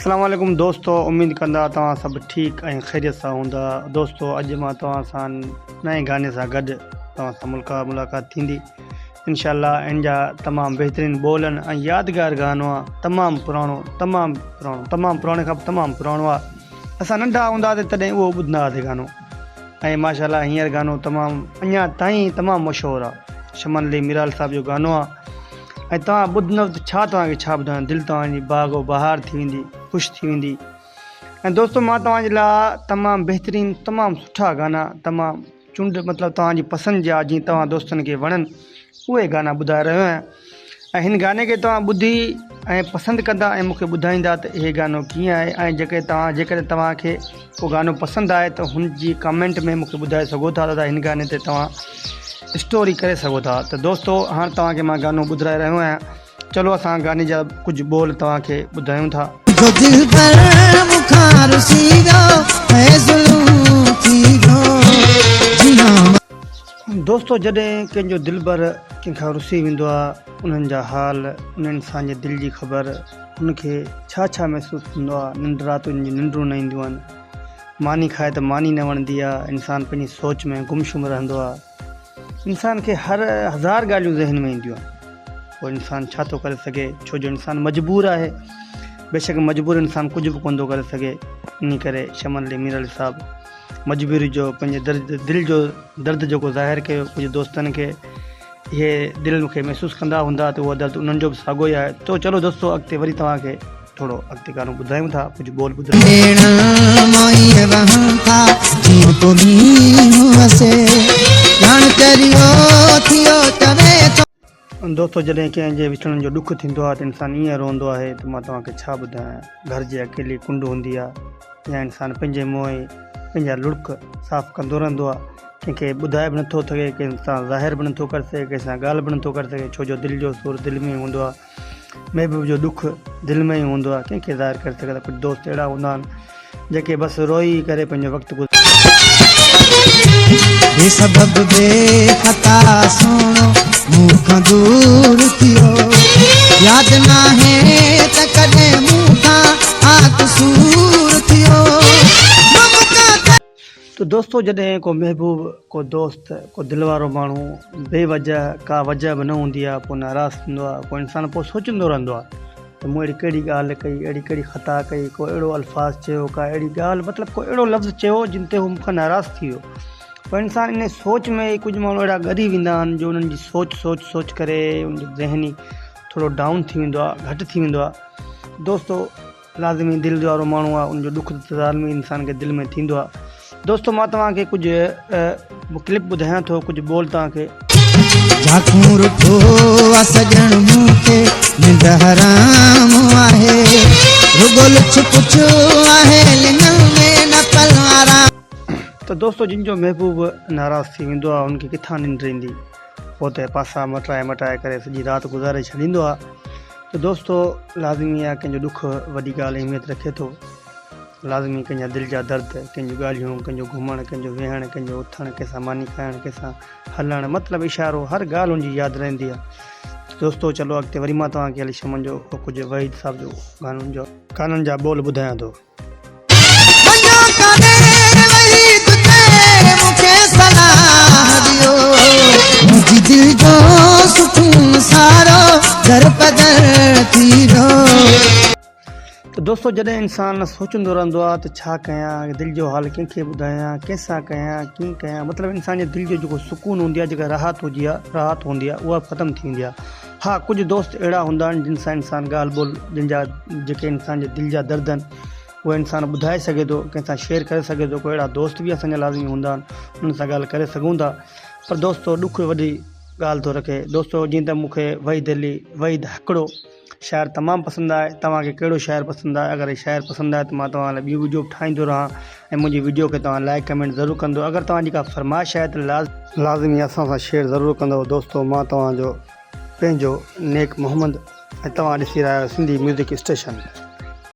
अस्सलाम वालेकुम दोस्तों, उम्मीद कंदा तव्हां सभु ठीकु ऐं ख़ैरियत सां हूंदा। दोस्तों, अॼु मां तव्हां सां नए गाने सां गॾु तव्हां सां मुलाक़ात थींदी इंशाअल्लाह। इन जा तमामु बहितरीनु ॿोल आहिनि ऐं यादगार गानो आहे। तमामु पुराणो पुराणे खां तमामु पुराणो आहे। असां नंढा हूंदा हुआसीं तॾहिं उहो ॿुधंदा हुआसीं गानो, ऐं माशाअल्लाह हींअर गानो तमामु अञा ताईं तमामु मशहूरु आहे। शमन अली मीराल साहिब जो गानो आहे ऐं तव्हां ॿुधंदव त तव्हांखे छा ॿुधायां, दिलि तव्हांजी बाग़ो बहार थी वेंदी, ख़ुशि थी वेंदी। ऐं दोस्तों, मां तव्हांजे लाइ तमामु बहितरीनु तमामु सुठा गाना, तमामु चूंड मतिलबु तव्हांजी पसंदि जा जीअं तव्हां दोस्तनि खे वणनि उहे गाना ॿुधाए रहियो आहियां। ऐं हिन गाने खे तव्हां ॿुधी ऐं पसंदि कंदा ऐं मूंखे ॿुधाईंदा त इहे गानो कीअं आहे। ऐं जेकॾहिं तव्हांखे को गानो पसंदि आहे त हुनजी कमेंट में मूंखे ॿुधाए सघो था त हिन गाने ते तव्हां स्टोरी करे सघो था। त दोस्तों, हाणे तव्हांखे मां गानो ॿुधाए रहियो आहियां। चलो असां गाने जा कुझु ॿोल तव्हांखे ॿुधायूं था। दोस्तों, जॾहिं कंहिंजो दिलबर कंहिंखां रुसी वेंदो आहे, उन्हनि जा हाल, उन इंसान जे दिलि जी ख़बर, उनखे छा छा महसूसु थींदो आहे। निंड राति जी निंडूं न ईंदियूं आहिनि, मानी खाए त मानी न वणंदी आहे, इंसानु पंहिंजी सोच में गुमशुम रहंदो आहे। इंसान खे हर हज़ार ॻाल्हियूं ज़हन में ईंदियूं आहिनि। पोइ इंसानु छा थो करे सघे, छो जो इंसानु मजबूर आहे। बेशक मजबूर इंसानु कुझु बि कोन थो करे सघे। इन करे शमन अली मीराल साहिबु मजबूरी जो पंहिंजे दिलि जो दर्द जेको ज़ाहिरु कयो कुझु दोस्तनि खे, इहे दिलि मूंखे महसूसु कंदा हूंदा त उहो दर्द उन्हनि जो बि साॻियो ई आहे। तो चलो दोस्तों, अॻिते वरी तव्हांखे थोरो अॻिते गानो ॿुधायूं था, कुझु ॿोल दोस्तों, जॾहिं कंहिंजे विछड़ण जो ॾुखु थींदो आहे त इंसानु ईअं रोंदो आहे त मां तव्हांखे छा ॿुधायां। घर जी अकेली कुंड हूंदी आहे, या इंसानु पंहिंजे मुंहुं पंहिंजा लुड़क साफ़ु कंदो रहंदो आहे। कंहिंखे ॿुधाए बि नथो सघे, कंहिंसां ज़ाहिर बि नथो करे सघे, कंहिंसां ॻाल्हि बि नथो करे सघे, छो जो दिलि जो सूर दिलि में ई हूंदो आहे। महबूब जो ॾुखु दिलि में ई हूंदो आहे, कंहिंखे ज़ाहिर करे सघे। कुझु दोस्त अहिड़ा हूंदा आहिनि जेके बसि रोई करे पंहिंजो वक़्तु तो दोस्तों, जॾहिं को महबूब, को दोस्त, को दिलि वारो माण्हू बेवजह का वजह बि न हूंदी आहे, पोइ नाराज़ थींदो आहे। पोइ इंसानु पोइ सोचंदो रहंदो आहे त मूं अहिड़ी कहिड़ी ॻाल्हि कई, अहिड़ी कहिड़ी ख़ता कई, को अहिड़ो अल्फाज़ चयो, का अहिड़ी ॻाल्हि मतिलबु को अहिड़ो लफ़्ज़ चयो जिन ते हू मूंखां नाराज़ थी वियो। पोइ इंसानु इन सोच में कुझु माण्हू अहिड़ा ॻरी वेंदा आहिनि जो उन्हनि जी सोच करे उनजो ज़हनी थोरो डाउन थी वेंदो आहे, घटि थी वेंदो आहे। दोस्तों, लाज़मी दिलि वारो माण्हू आहे, उनजो ॾुखु त लाज़मी इंसान खे दिलि में थींदो आहे। दोस्तों, मां तव्हांखे कुझु क्लिप ॿुधायां थो, कुझु ॿोल तव्हांखे। त दोस्तों, जिन जो महबूब नाराज़ थी वेंदो आहे, उनखे किथां निंड ईंदी, पोइ त पासा मटाए करे सॼी राति गुज़ारे छॾींदो आहे। त दोस्तों, लाज़मी आहे कंहिंजो ॾुखु वॾी ॻाल्हि अहमियत रखे थो। लाज़मी कंहिंजा दिलि जा दर्द, कंहिंजूं ॻाल्हियूं, कंहिंजो घुमणु, कंहिंजो वेहणु, कंहिंजो उथणु, कंहिंसां मानी खाइणु, कंहिंसां हलणु, मतिलबु इशारो, हर ॻाल्हि हुनजी यादि रहंदी आहे। दोस्तों, चलो अॻिते वरी मां तव्हांखे अली शमन जो कुझु वहीद साहिब जो गाननि जा ॿोल ॿुधायां थो। तो दोस्तों, जॾहिं इंसानु सोचंदो रहंदो आहे त छा कयां, दिलि जो हाल कंहिंखे ॿुधायां, कंहिंसां कयां, कीअं कयां, मतिलबु इंसान जे दिलि जो जेको सुकून हूंदी आहे, जेका राहत हूंदी आहे, उहा ख़तमु थी वेंदी आहे। हा, कुझु दोस्त अहिड़ा हूंदा आहिनि जिन सां इंसानु ॻाल्हि ॿोल, जेके इंसान जे दिलि जा दर्द आहिनि, उहे इंसानु ॿुधाए सघे थो, कंहिंसां शेयर करे सघे थो। कोई अहिड़ा दोस्त बि असांजा लाज़मी हूंदा आहिनि, उन्हनि सां ॻाल्हि करे सघूं था। पर दोस्तों, ॾुखु वॾी ॻाल्हि थो रखे। दोस्तों, जीअं त मूंखे वहीद हिकिड़ो शाइर तमामु पसंदि आहे। तव्हांखे कहिड़ो शाइर पसंदि आहे? अगरि शाइर पसंदि आहे त मां तव्हां लाइ ॿियूं वीडियो बि ठाहींदो रहां, ऐं मुंहिंजी वीडियो खे तव्हां लाइक कमेंट ज़रूरु कंदो। अगरि तव्हांजी का फरमाइश आहे त लाज़मी असां सां शेयर ज़रूरु कंदो। दोस्तों, मां तव्हांजो पंहिंजो नेक मोहम्मद, ऐं तव्हां ॾिसी रहिया आहियो सिंधी म्यूज़िक स्टेशन।